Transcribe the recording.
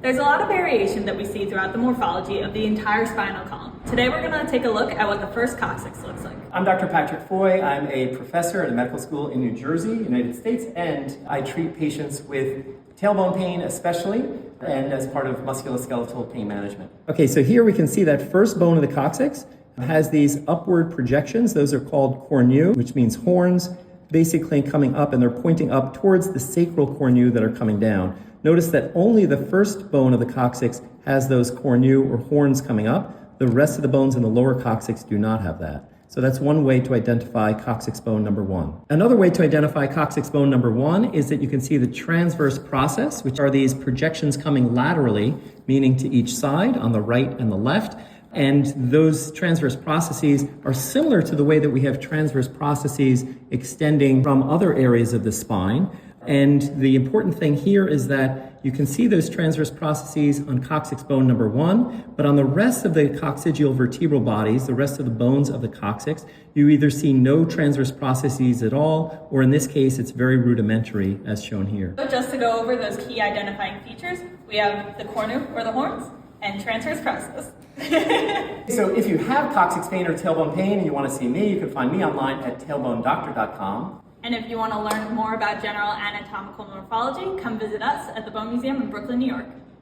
There's a lot of variation that we see throughout the morphology of the entire spinal column. Today we're going to take a look at what the first coccyx looks like. I'm Dr. Patrick Foye. I'm a professor at a medical school in New Jersey, United States, and I treat patients with tailbone pain especially, and as part of musculoskeletal pain management. Okay, so here we can see that first bone of the coccyx has these upward projections. Those are called cornu, which means horns, basically coming up, and they're pointing up towards the sacral cornu that are coming down. Notice that only the first bone of the coccyx has those cornu or horns coming up. The rest of the bones in the lower coccyx do not have that. So that's one way to identify coccyx bone number 1. Another way to identify coccyx bone number 1 is that you can see the transverse process, which are these projections coming laterally, meaning to each side on the right and the left. And those transverse processes are similar to the way that we have transverse processes extending from other areas of the spine. And the important thing here is that you can see those transverse processes on coccyx bone number 1, but on the rest of the coccygeal vertebral bodies, the rest of the bones of the coccyx, you either see no transverse processes at all, or in this case, it's very rudimentary, as shown here. So just to go over those key identifying features, we have the cornu or the horns and transverse process. So if you have coccyx pain or tailbone pain and you want to see me, you can find me online at tailbonedoctor.com. And if you want to learn more about general anatomical morphology, come visit us at the Bone Museum in Brooklyn, New York.